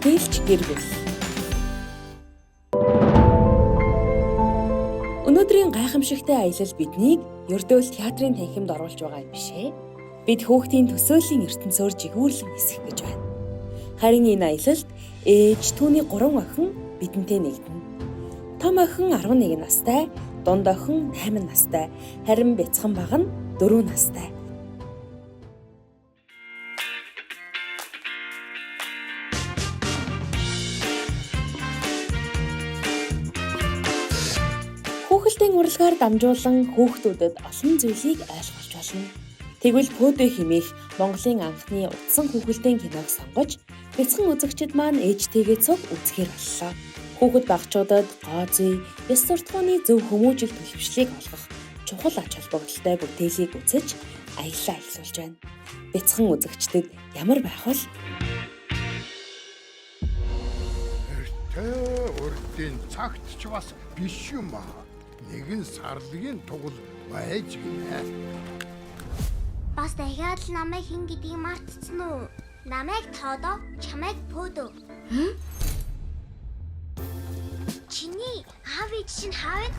бүтээлч гэр бүл. Өнөөдрийн гайхамшигтай аялал биднийг Ердөөл театрын танхимд оруулж байгаа юм бишээ. Бид хүүхдийн төсөөллийн ертөнцөөр жигүүрлэн нисэх гэж байна. Харин энэ аялалд ээж түүний 3 охин бидэнтэй нэгдэнэ. Том охин 11 настай, дунд охин 8 настай, харин бяцхан баг нь 4 настай. Хүүхэлдэйн урлагаар дамжуулан хүүхдүүдэд олон зүйлийг ойлгуулж болно. Тэгвэл Пөөдөө хэмээх Монголын анхны утсан хүүхэлдэйн киног сонгож, бяцхан үзэгчид маань ээжтэйгээ цуг үзэхээр боллоо. Хүүхэд багчуудад гоо зүй, ёс суртахууны зөв хүмүүжил төлөвшлийг олгох чухал ач холбогдолтой бүтээлийг үзэж аяллаа эхлүүлж байна. Бяцхан үзэгчдэд ямар байх вэ? Урдын цагт ч бас биш юм аа. Нэгэн сарлагын тугал байж гинэ. Бас дахиад л намайг хэн гэдгийг мартсан уу? Намайг Тоодоо, чамайг Пөөдөө. Чиний аав ээж чинь хаав?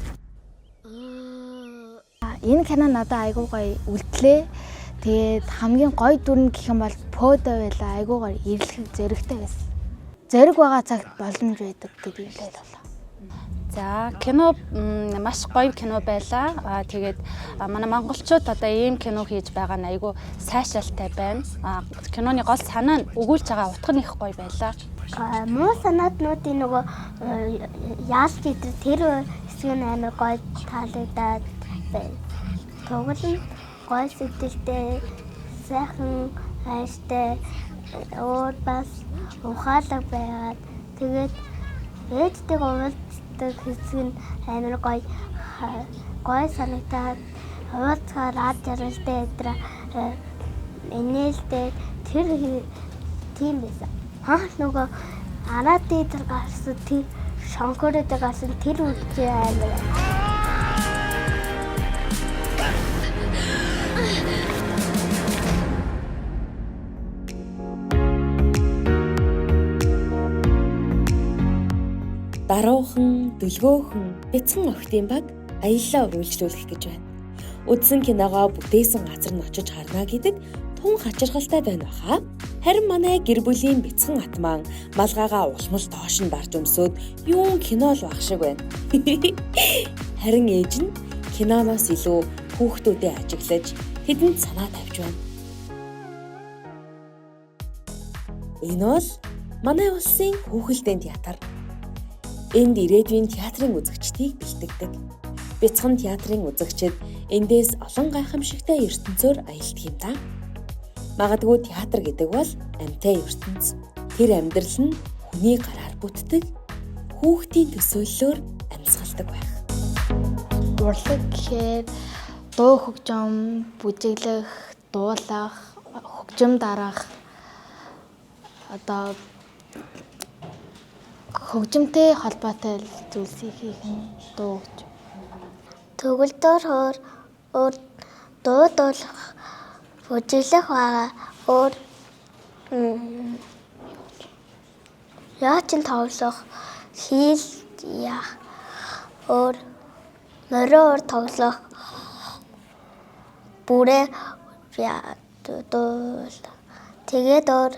Энэ кино надад айгуу гоё үлдлээ. Тэгээд хамгийн гоё дүр нь гэх юм бол Пөөдөө байлаа. Айгуу гоё ирлэх зэрэгтэй байсан. Зэрэг байгаа цагт боломж байдаг гэдэг л болоо. За кино маш гоё кино байлаа. Тэгээд манай монголчууд одоо ийм кино хийж байгаа нь айгүй сайшаалтай байна. Киноны гол санаа нь өгүүлж байгаа утга нь их гоё байлаа. Муу санаатнуудын нөгөө яалт идэр тэр хэсэг нь амар гоё таалагдаад байна. Тэгвэл гоё сэтгэлтэй, сайхан хайртай, өөр бас ухаалаг байгаад тэгээд ээжтэй уулздаг хэсэг нь амар гоё санагдаад уулзгаар ад жаргалтай өдрө энээлтэй тэр тийм байсан. Нөгөө араа дээр гарсан тэр шонхороо дээр гарсан тэр үлчээ амар. Даруухан, дүлгөөхөн, бяцхан охидын баг аяллаа үргэлжлүүлэх гэж байна. Үзсэн киногоо бүтээсэн газар нь очиж харна гэдэг тун хачирхалтай байна баха. Харин манай гэр бүлийн бяцхан атман малгайгаа улмал доош нь дарж өмсөөд юун кино л баг шиг байна. Харин ээж нь киноноос илүү хүүхдүүдэд ажиглаж тэдэнд санаа тавьж байна. Энэ бол манай улсын хүүхэлдэйн театр. Энд ирээдүйн театрын үзэгчдийг бэлтгэдэг. Бяцхан театрын үзэгчид эндээс олон гайхамшигтай ертөнцөөр аялдаг юм да. Магадгүй театр гэдэг бол амьтай ертөнц. Тэр амьдрал нь хүний гараар бүтдэг, хүүхдийн төсөөллөөр амьсгалдаг байх. Урлаг гэхээр дуу хөгжим, бүжиглэх, дуулах, хөгжим дарах одоо хөгжимтэй холбоотой зүйлсийг хийх нь дуу хөгжим. Төгөлдөр өөр дуулах, бүжиглэх байгаа өөр яачин тоглох, хийл яах өөр мороор тоглох бүрээ тэгээд өөр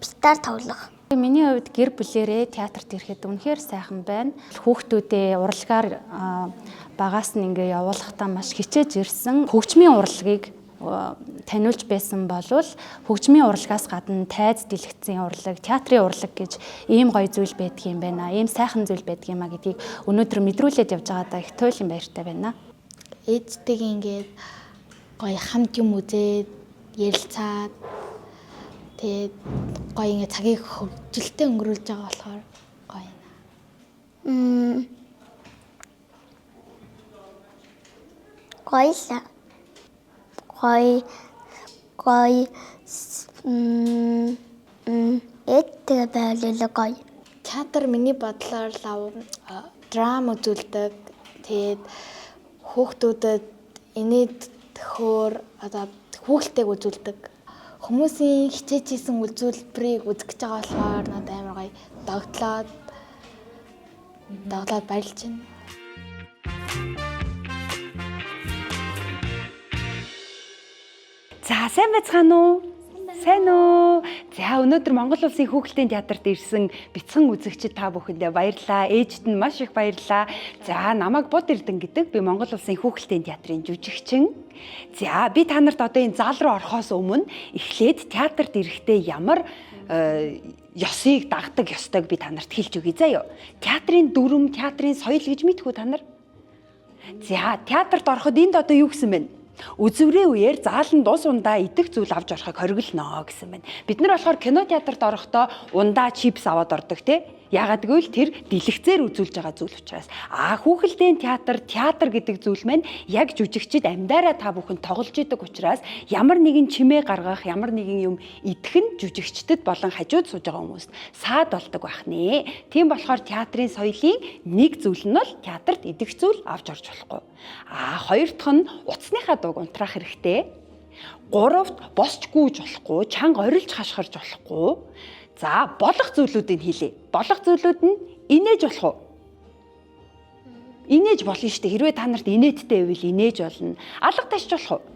битар тоглох. Миний хувьд гэр бүлэрээ театрт ирэхэд үнэхээр сайхан байна. Хүүхдүүдээ урлагаар багаас нь ингээ явуулахдаа маш хичээж ирсэн. Хөгжмийн урлагийг таниулж байсан болвол хөгжмийн урлагаас гадна тайз дэлгэцийн урлаг, театрын урлаг гэж ийм гоё зүйл байдаг юм байна. Ийм сайхан зүйл байдаг юм а гэдгийг өнөөдөр мэдрүүлээд явж байгаадаа их туйлын баяртай байна. Ээжтэйг ингээд гоё хамт юм үзээд ярилцаад тэгээд гоё ингээ цагийг хөвгөлтэй өнгөрүүлж байгаа болохоор гоё юм. Гоёла. Гоё эдгээр байлаа гоё. Театр миний бодлоор драм үзүүлдэг. Тэгээд хүүхдүүдэд инээд хөөр одоо хүүхэлтэйг үзүүлдэг. Хүмүүсийн хичээж хийсэн үйлдвэрийг үзэх гэж байгаа болохоор надад амар гоё догтлоод баярлж байна. За сайн байцгаана уу? Сайн уу? За өнөөдөр Монгол Улсын Хүүхэлдэйн театрт ирсэн бяцхан үзэгчид та бүхэндээ баярлалаа. Ээжид нь маш их баярлалаа. За намайг Буд Эрдэнэ гэдэг би Монгол Улсын Хүүхэлдэйн театрын жүжигчин. За би та нарт одоо энэ зал руу орохоос өмнө эхлээд театрт ирэхдээ ямар ёсыг дагдаг ёстойг би та нарт хэлж өгье заяа. Театрын дүрм, театрын соёл гэж мэдэх үү та нар? За театрт ороход энд одоо юу гэсэн бэ? Үзүүрийн үеэр заалан дус ундаа идэх зүйл авч орохыг хориглоно гэсэн байна. Бид нар болохоор кино театрт орохдоо ундаа чипс аваад ордог тий. Яагаад гэвэл тэр дэлгэцээр үзүүлж байгаа зүйл учраас. Хүүхэлдэйн театр гэдэг зүйл маань яг жүжигчид амьдараа та бүхэн тоглож идэг учраас ямар нэгэн чимээ гаргах, ямар нэгэн юм идэх нь жүжигчдэд болон хажууд сууж байгаа хүмүүст саад болдог байх нэ. Тийм болохоор театрын соёлын нэг зүйл нь бол театрт идэх зүйл авч орж болохгүй. Хоёр дахь нь утасныхаа дууг унтраах хэрэгтэй. Гуравт босч гүйж болохгүй, чанга орилж хашгирч болохгүй. За болох зүйлүүдийг хийлээ. Болох зүйлүүд нь инээж болох уу? Инээж болно шүү дээ. Хэрвээ та нарт инээдтэй байвал инээж болно. Алга ташч болох уу?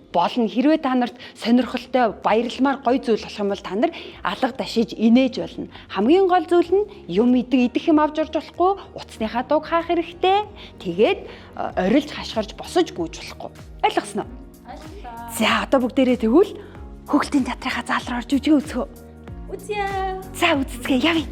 Болно. Хэрвээ та нарт сонирхолтой, баярламаар гоё зүйл болох юм бол та нар алга ташиж инээж болно. Хамгийн гол зүйл нь юм идэх юм авч орж болохгүй, утасныхаа дууг хаах хэрэгтэй. Тэгээд орилж хашгирч босож гүйж болохгүй. Ойлгосноо? Ойлголоо. За одоо бүгдээрээ тэгвэл Хүүхэлдэйн театрынхаа зал руу орж үжигээ үзэх үү? Үзье. За үзцгээ явъя.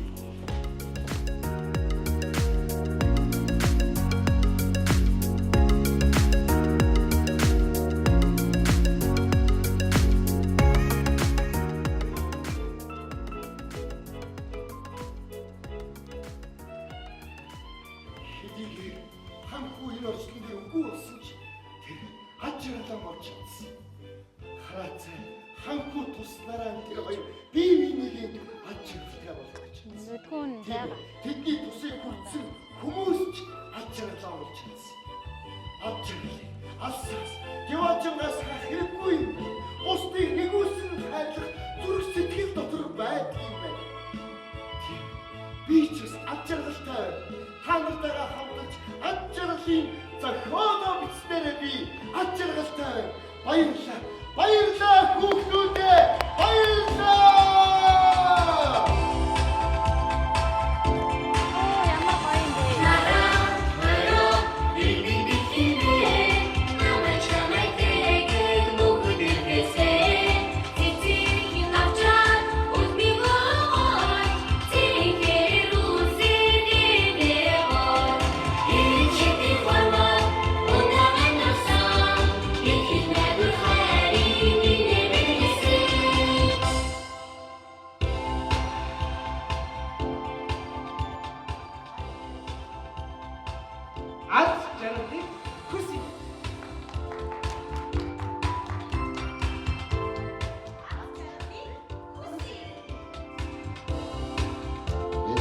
Хэдийгээр хамхүү энэ орчлон дээр үгүй болсон ч тэр хажиралан болж чадсан. Хараацай хамхүү туснараа тэр хоёр бие биенийгээ хажиралтай болгож чадсан. Нүдгүүн байгаа. Тэдний тусыг хүртсэн хүмүүс ч хажиралаа болж чадсан. Хажирал алсаас яваачнаас хэрэггүй юм. Бусдыг нэгүүлсэн хайрлах зүрх сэтгэл дотор байдаг юм байна. Би ч хажиралтай та нартайгаа хамтарч хажиралын зохиолоо бичснээрээ би хажиралтай баярлалаа. Баярлалаа хүүхдүүдээ. Баярлалаа.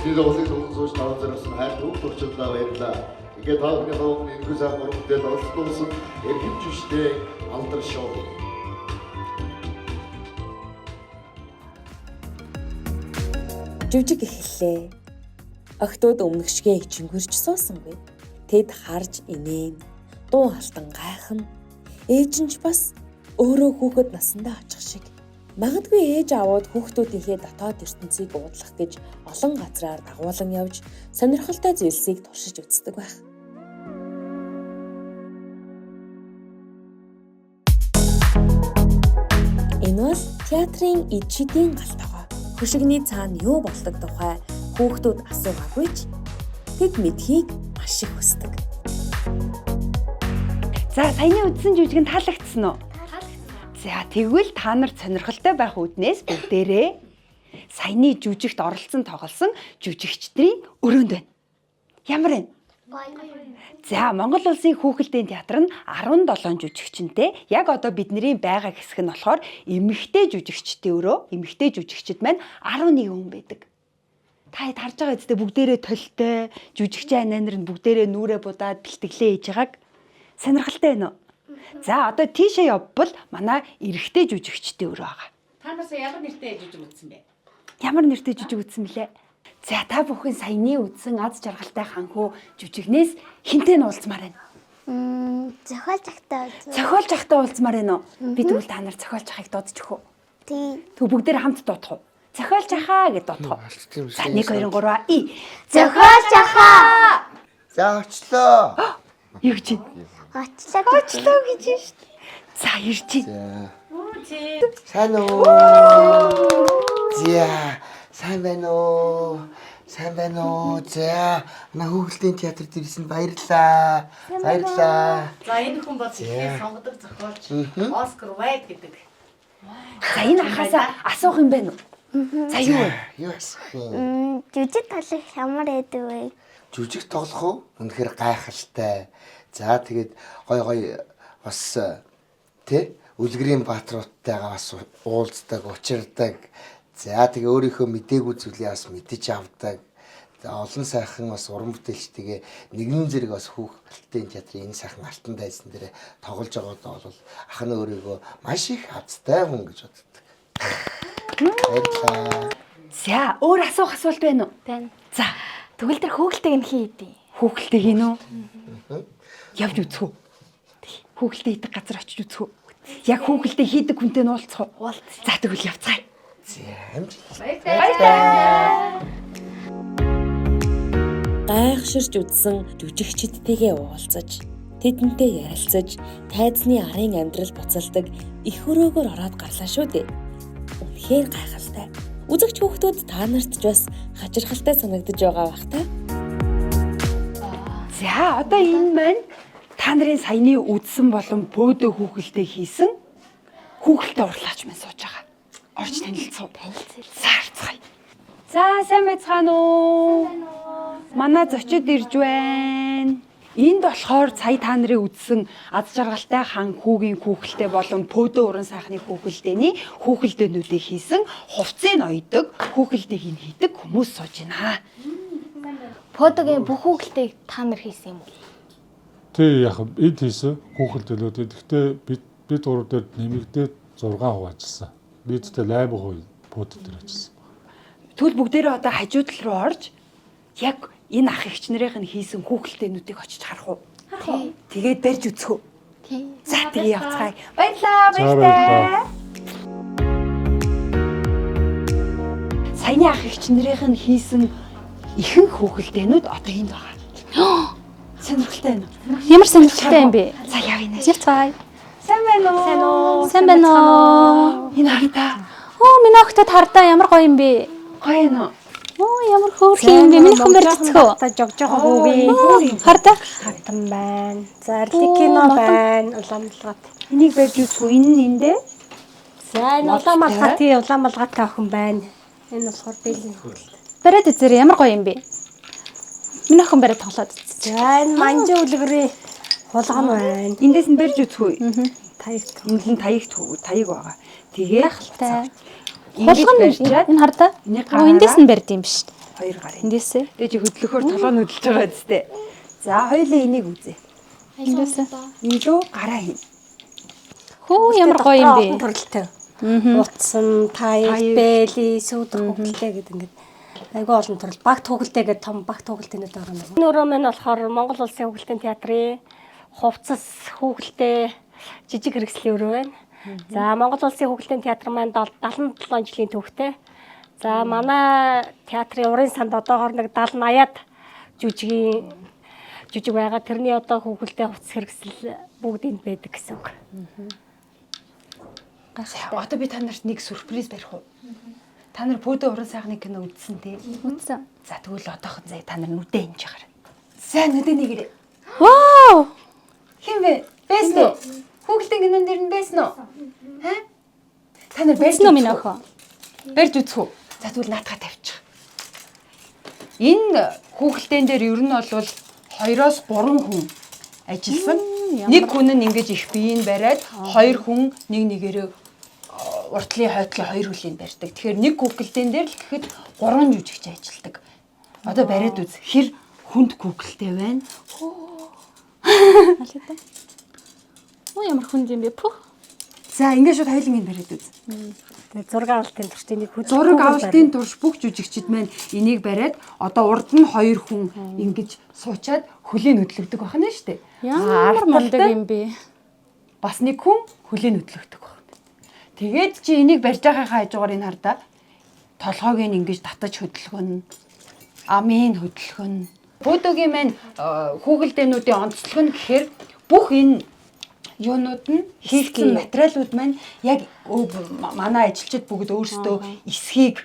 Эдгээр улсын төвд сууж таван зэрэгсэн хайр төвд туршилтаа баярлаа. Тэгээд та бүхний төвд энэ хүсэл мөрөдөл оролцсон эрхэм жүжигчтэй алдар шоу. Жүжиг эхэллээ. Охтууд өмнөгшгээ ичингүрч суусангүй. Тэд харж инээн. Дуу халтан гайхам. Ээж нь ч бас өөрөө хүүхэд насандаа очих шиг. Магадгүй ээж аваад хүүхдүүдийнхээ дотоод ертөнцийг уудлах гэж олон газраар дагуулan явж сонирхолтой зүйлсийг туршиж үздэг байх. Энэ бол театрын эд шидийн галтгоо. Хөшигний цаана юу болдог тухай хүүхдүүд асуугаагүй ч тэд мэдхийг маш их хүсдэг. За саяны үзсэн жүжиг нь таалагдсан уу? За тэгвэл та нарт сонирхолтой байх үднээс бүгдээрээ саяны жүжигт оролцсон тоглосон жүжигчдийн өрөөнд байна. Ямар вэ? За Монгол Улсын Хүүхэлдэйн театр нь 17 жүжигчтэй. Яг одоо бидний байгаа хэсэг нь болохоор эмэгтэй жүжигчдийн өрөө, эмэгтэй жүжигчд маань 11 хүн байдаг. Та хэд харж байгаа үстэй бүгдээрээ толтой, жүжигчин ананер нь бүгдээрээ нүрээ будаад бэлтгэлээ хийж байгааг сонирхолтой байна уу? За одоо тийшээ явбал манай эрэгтэй жүжигчдийн өрөө байгаа. Та нар сая ямар нэртэй жижиг үзсэн бэ? Ямар нэртэй жижиг үзсэн бэлээ? За та бүхэн саяны үзсэн аз жаргалтай ханхуу жижигнээс хинтээ нь уулзмаар байна. Зохиолч ахтай. Зохиолч ахтай уулзмаар байна уу? Би тэгвэл та нар зохиолч ахыг дуудчих уу? Тий. Тэг бүгдээр хамт дуудах уу? Зохиолч ахаа гэж дуудах уу? За 1 2 3 и. Зохиолч ахаа. За очлоо. Юу гэж юм? Очлоо гэж шүү. За ирж байна. Сайн уу? За сайн байна уу? Сайн байна уу? За хүүхэлдэйн театрт ирсэнд баярлалаа. Баярлалаа. За энэ хүн бол ихний сонгодог зохиолч Оскар Вайлд гэдэг. За энэ ахаасаа асуух юм байна уу? За юу вэ? Юу асах юм? Жүжиг талах ямар байдаг вэ? Жүжиг тоглох уу? Үнэхээр гайхалтай. За тэгээд гой бас тэ үлгэрийн бааtruудтайгаа бас уулздаг, учирдаг. За тэгээ өөрийнхөө мдээгүй зүйлээ бас мэдэж авдаг. За олон сайхан бас уран бүтээлчтэйгээ нэгэн зэрэг бас хүүхэлдэйн театрын энэ сайхан алтан дайсан дээр тоглож байгаадаа бол ах нь өөрийгөө маш их азтай хүн гэж боддог. Баярлалаа. За өөр асуух асуулт байна уу? Байна. За Тэгвэл тэр хөөгөлтэйг нь хий идэв. хүүхэлтэй хийнэ үү? Явж үзэх үү? Хүүхэлтэй хийдэг газар очиж үзэх үү? Яг хүүхэлтэй хийдэг хүнтэй нь уулзах уу? За тэгвэл явцгаая. За амжилт. Баярлалаа. Гайхширч үзсэн жүжигчдтэйгээ уулзаж, тэдэнтэй ярилцаж, тайзны арын амьдрал буцалдаг их өрөөгөр ороод гарлаа шүү дээ. Үнэхээр гайхалтай. Үзэгч хүүхдүүд та нарт ч бас хачирхалтай санагдаж байгаа бах та. За одоо энэ маань та нарын саяны үдсэн болон бөөдөө хүүхэлтэй хийсэн хүүхэлтэй урлаач маань сууж байгаа. Орж танилцуу. Саарцгаая. За сайн байцгаана уу? Манай зочид ирж байна. Энд болохоор сая та нарын үдсэн аз жаргалтай хан хүүгийн хүүхэлтэй болон бөөдөө уран сайхны хүүхэлтэйний хүүхэлдээнүүдийг хийсэн хувцсыг ноёдог, хүүхэлтэйг нь хийдэг хүмүүс сууж байна. Подогийн бүх хөөгөлтэйг та нар хийсэн юм уу? Тэг яг эд хийсэн хүүхэлдэлүүд. Гэхдээ бид гурав дээр нэмэгдээд 6 хуваачсан. Бидтэй лайв хой под дээр ажилласан. Тэгвэл бүгдээрээ одоо хажуу тал руу орж яг энэ ах эгч нарын хийсэн хүүхэлтэйнүүдийг очиж харах уу? Харах уу? Тэгээд барьж үзэх үү? Тий. За тэгээ явцгаая. Баярлалаа. Саяны ах эгч нарын хийсэн ихэнх хүүхэлтэйнүүд одоо энд байгаа. Сонирхолтой байна уу? Ямар сонирхолтой юм бэ? За явъя нэ. Явцгаая. Сайн байна уу? Сайн байна уу? Энэ хартаа. Миний охтод хардаа ямар гоё юм бэ? Гоё юм уу? Ямар хөөрхөн юм бэ? Миний хүн барьж цэцгөө. Жогжоо хүүгийн Хардаа. хатан байна. Зарлиг кино байна. Уламжлалт. Энийг барьж үзэх үү? Энэ нь эндээ. За энэ уламжлалгатай охин байна. Энэ болохоор бэлэн хөлт. Бариад үзээрэй, ямар гоё юм бэ? Миний охин бариад тоглоод үзсэн. За энэ манжи үлгэрээ хулган байна. Эндээс нь барьж үзэх үү? Таягт. Энд нь таягт таяг байгаа. Тэгээ Гайхалтай. Ингэж барьчаад Энэ хардаа. Эндээс нь барьд юм биш. хоёр гар. Эндээсээ. Тэгээ чи хөдлөхөөр толгой нь хөдөлж байгаа зү. За хоёулаа энийг үзье. Эндээсээ. Илүү гараа хийн. Хөө ямар гоё юм бэ? Төрөлтэй. Утсан, таяг, бэли, сүйд хүүхэлтэй гэдэг ингээд айгүй олон төрөл. Багт хүүхэлтэй гэдэг том багт хүүхэлтэйнүүд байгаа юм. Энэ өрөө маань болохоор Монгол Улсын хүүхэлдэйн театрын хувцас хүүхэлтэй жижиг хэрэгслийн өрөө байна. За Монгол Улсын хүүхэлдэйн театр маань 77 жилийн түүхтэй. За манай театрын урын санд одоогоор нэг 70-80-аад жүжиг байгаа. Тэрний одоо хүүхэлдэйн хувцас хэрэгсэл бүгд энд байдаг гэсэн үг. Одоо би та нарт нэг сюрприз барих уу? Та нар бөөдөө уран сайхны кино үзсэн тий? Үзсэн. За тэгвэл одоохон заа та нар нүдэ хинж байгаа. За нүдэ нэгэрээ. Вау! Хин бэ? Бэсэн үү? Хүүхэлдэйн кинон дэр нь бэсэн үү? Ха? Та нар бэсэн үү минь охин? Барьж үзэх үү? За тэгвэл наатаха тавьчих. Энэ хүүхэлдэйн дээр ер нь бол 2-3 хүн ажилласан. Нэг хүн нь ингэж их биеийг бариад 2 хүн нэгээрээ уртлын хойтлын 2 хүлийг барьдаг. Тэгэхээр нэг хүүхэлдэйн дээр л гэхэд 3 жүжигч ажилладаг. Одоо бариад үз. Хэр хүнд хүүхэлтэй байна? Ямар хүнд юм бэ? Пүх. За ингээд шууд хоёуланг нь бариад үз. Зураг авалтын турш энийг Зураг авалтын турш бүх жүжигчид маань энийг бариад одоо урд нь 2 хүн ингэж суучаад хөлийн хөдлөгдөг байна шүү дээ. Ямар мундаг юм бэ? Бас нэг хүн хөлийн хөдлөгдөг байна. Тэгээд чи энийг барьж байгаа хажуугаар энэ хардаа толгойг нь ингэж татаж хөдөлгөн. Амийн хөдөлгөн. Фотогийн маань хүүхэлдээнүүдийн онцлог нь гэхээр бүх энэ юунууд нь хийгдсэн материалууд маань яг манай ажилчид бүгд өөрсдөө эсхийг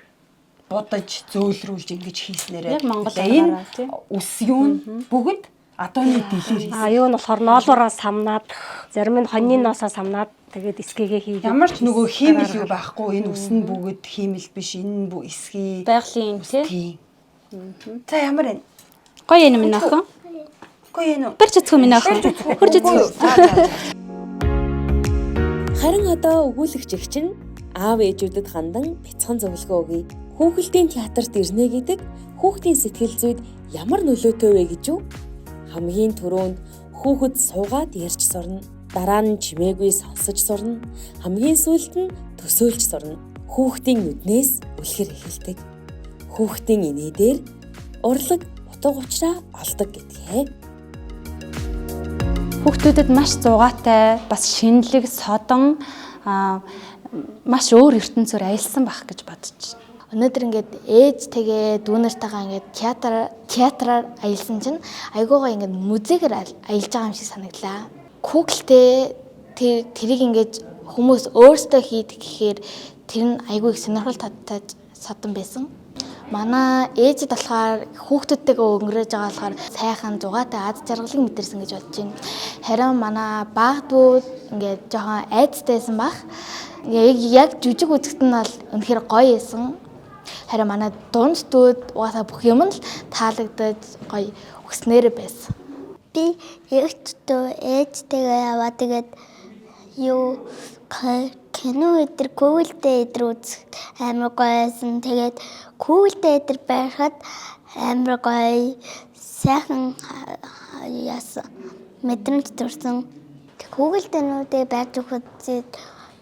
будаж зөөлрүүлж ингэж хийснээрээ Яг Монгол энэ аргаараа тийм. ус юу бүгд адууны дэлээр хийсэн. юу нь болохоор ноолоороо самнаад зарим нь хоньны ноосоо самнаад тэгээд эсгээгээ хийгээд Ямар ч нөгөө хиймэл юу байхгүй энэ ус нь бүгд хиймэл биш энэ эсхий Байгалийн тий. За ямар вэ? Гоё юм минь охин. Үгүй ээ. Барьж чадах минь охин. Хурж чадах. Харин одоо өгүүлэгч эгч нь аав ээжүүдэд хандан бяцхан зөвлөгөө өгье. Хүүхэлдэйн театрт ирнэ гэдэг хүүхдийн сэтгэл зүйд ямар нөлөөтэй вэ гэж юу? Хамгийн түрүүнд хүүхэд суугаад ярьж сурна. Дараа нь чимээгүй сонсож сурна. Хамгийн сүүлд нь төсөөлж сурна. Хүүхдийн нүднээс үлгэр эхэлдэг. Хүүхдийн инээдээр урлаг утга учраа олдог гэдгээ. Хүүхдүүдэд маш зугаатай, бас шинэлэг, содон маш өөр ертөнцөөр аялсан байх гэж бодож байна. Өнөөдөр ингээд ээжтэйгээ дүүнэртэйгээ ингээд театраар аялсан чинь айгуугаа ингээд музейгээр аялж байгаа юм шиг санагдлаа. Google-тэй тэрийг ингээд хүмүүс өөрсдөө хийдэг гэхээр тэр нь айгүй их сонирхол таттай содон байсан. Манай ээжид болохоор хүүхдүүдтэйгээ өнгөрөөж байгаа болохоор сайхан зугаатай аз жаргалыг мэдэрсэн гэж бодож байна. Харин манай багдууд ингээд жоохон айцтайсэн баг. Яг жүжиг үзэхэд нь бол үнэхээр гоё байсан. Харин манай дундтууд угаасаа бүх юм л таалагдаж гоё өгснээр байсан. Би ээжтэй яваа тэгээд юу кино өдр Google-тэй өдр үзэх амар гоё байсан. Тэгээд Google-тэй өдр байхад амар гоё сайхан яасан мэдрэмж төрсөн. Google-тэй нүдээ байж өгөхөд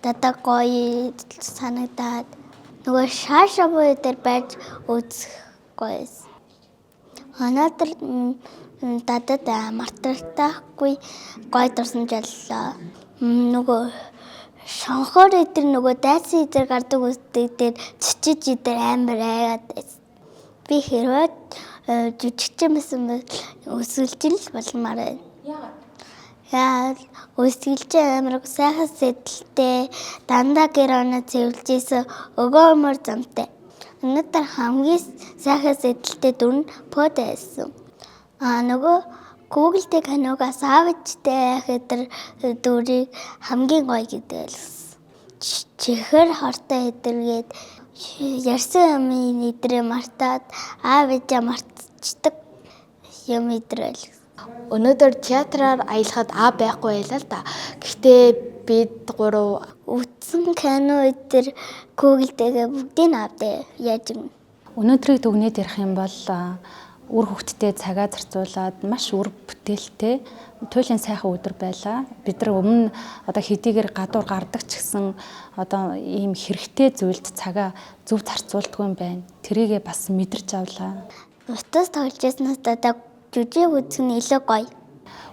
дада гоё санагдаад нөгөө шаашаа өдр байж үзэх гоё байсан. Өнөөдөр дадад мартагдахгүй гоё дурсан жоллоо. Нөгөө шонхоор өдр нөгөө дайсан өдр гардаг үстэй дээр чичиж өдр амар айгаад байсан. Би хэрвээ жүжигчин байсан бол өсвөлжин л болмаар байна. Яа, өсвөлжин амар сайхан сэдэлтэй дандаа гэр оноо цэвэрлжсэн өгөөмөр замтай. Өнөөдөр хамгийн сайхан сэдэлтэй дүр нь под байсан. Нөгөө Google-тэй киногоос аавчтай хэдэр дүрийг хамгийн гоё гэдэг байлгсан. Чихэр хортой хэдэргээд ярьсан юм нэдрээ мартаад аав ээжээ мартчихдаг юм нэдрээ байлгсан. Өнөөдөр театраар аялахад аа байхгүй байлаа л да. Гэхдээ бид гурав Үтсэн кино өдр Google-тэйгээ бүгдийг авдаа яаж юм. Өнөөдрийг дүгнээд ярих юм бол үр хөвгтдээ цагаа зарцуулаад маш үр бүтээлтэй туйлын сайхан өдөр байлаа. Бид нар өмнө одоо хэдийгээр гадуур гардаг ч гэсэн одоо ийм хэрэгтэй зүйлд цагаа зөв зарцуулдгүй юм байна. Тэрийгээ бас мэдэрч авлаа. Утас тоглож яснаас даа жүжиг үзэх нь илүү гоё.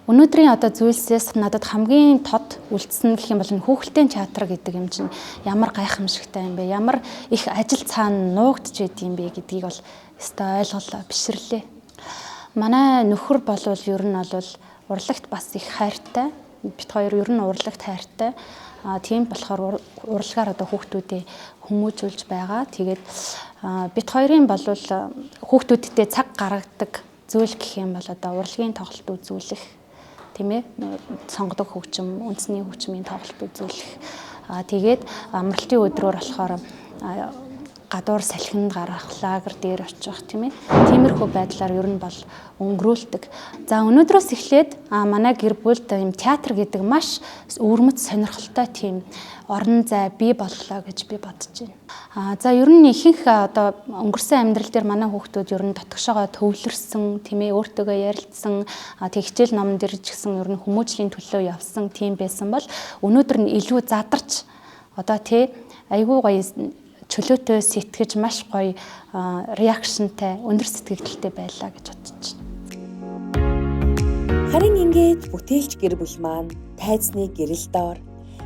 Өнөөдрийн одоо зүйлсээс надад хамгийн тод үлдсэн гэх юм бол хүүхэлдэйн театр гэдэг юм чинь ямар гайхамшигтай юм бэ? Ямар их ажил цаана нуугдж байд юм бэ гэдгийг бол өстой ойлголоо, бишрлээ. Манай нөхөр болвол ер нь бол урлагт бас их хайртай. Бид хоёр ер нь урлагт хайртай. Тийм болохоор урлагаар одоо хүүхдүүдээ хүмүүжүүлж байгаа. Тэгээд бид хоёрын болвол хүүхдүүдтэй цаг гаргадаг зүйл гэх юм бол одоо урлагийн тоглолт үзүүлэх, тийм ээ, сонгодог хөгжим, үндэсний хөгжмийн тоглолт үзүүлэх. Тэгээд амралтын өдрөөр болохоор гадуур салхинд гарах, лагер дээр очих, тийм ээ. Тиймэрхүү байдлаар ер нь бол өнгөрүүлдэг. За өнөөдрөөс эхлээд манай гэр бүлд юм театр гэдэг маш өвөрмөц сонирхолтой тийм орон зай бий боллоо гэж би бодож байна. За ер нь ихэнх одоо өнгөрсөн амьдрал дээр манай хүүхдүүд ер нь дотгошоогоо төвлөрсөн, тийм ээ, өөртөөгөө ярилцсан, тэг хичээл номон дээр ч гэсэн ер нь хүмүүжлийн төлөө явсан тийм байсан бол өнөөдөр нь илүү задарч одоо тий айгүй гоё чөлөөтэй сэтгэж маш гоё реакшнтай, өндөр сэтгэгдэлтэй байлаа гэж бодож байна. Харин ингээд бүтээлч гэр бүл маань тайзны гэрэл доор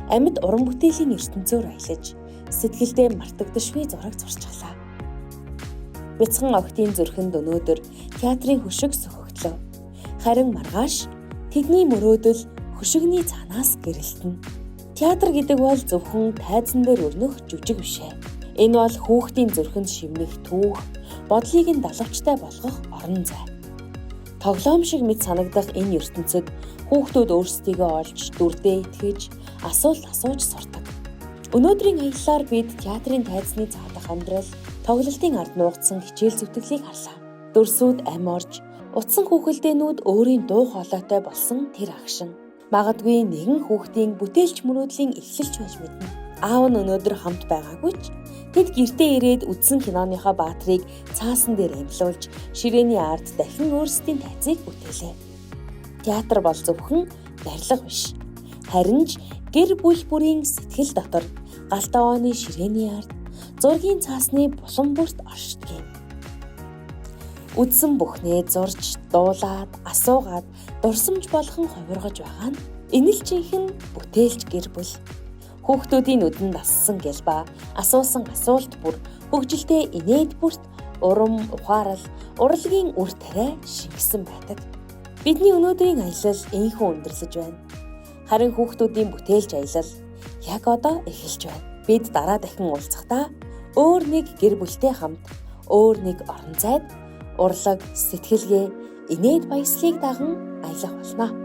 амьд уран бүтээлийн ертөнцөөр аялаж сэтгэлдээ мартагдашгүй зураг зурчихлаа. Бяцхан охидын зүрхэнд өнөөдөр театрын хөшиг сөхөгдлөө. Харин маргааш тэдний мөрөөдөл хөшигний цаанаас гэрэлтэнэ. Театр гэдэг бол зөвхөн тайзан дээр өрнөх жүжиг биш ээ. Энэ бол хүүхдийн зүрхэнд шивнэх түүх, бодлыг нь далавчтай болгох орон зай. Тоглоом шиг мэд санагдах энэ ертөнцид хүүхдүүд өөрсдийгөө олж, дүрдээ итгэж, асуулт асууж сурдаг. Өнөөдрийн аяллаар бид театрын тайзны цаадах амьдрал, тоглолтын ард нуугдсан хичээл зүтгэлийг харлаа. Дөрсүүд ам орж, утсан хүүхэлдээнүүд өөрийн дуу хоолойтой болсон тэр агшин. Магадгүй нэгэн хүүхдийн бүтээлч мөрөөдлийн эхлэлч байж мэднэ. Аав нь өнөөдөр хамт байгаагүй ч тэд гэртээ ирээд үзсэн киноныхоо баатрыг цаасан дээр амьлуулж, ширээний ард дахин өөрсдийн тайзыг бүтээлээ. Театр бол зөвхөн барилга биш. Харин ч гэр бүл бүрийн сэтгэл дотор галтавооны ширээний ард зургийн цаасны булан бүрт оршдог юм. Үдсэн бүхнээ зурж, дуулаад, асуугаад, дурсамж болгон хувиргаж байгаа нь энэ л жинхэнэ бүтээлч гэр бүл. Хүүхдүүдийн нүдэнд ассан гэлба, асуусан асуулт бүр хөгжилтэй инээд бүрт урам, ухаарал, урлагийн үр тариа шингэсэн байдаг. Бидний өнөөдрийн аялал энэхүү өндөрлөж байна. Харин хүүхдүүдийн бүтээлч аялал яг одоо эхэлж байна. Бид дараа дахин уулзахдаа өөр нэг гэр бүлтэй хамт, өөр нэг орон зайд урлаг, сэтгэлгээ, инээд баяслыг даган аялах болно.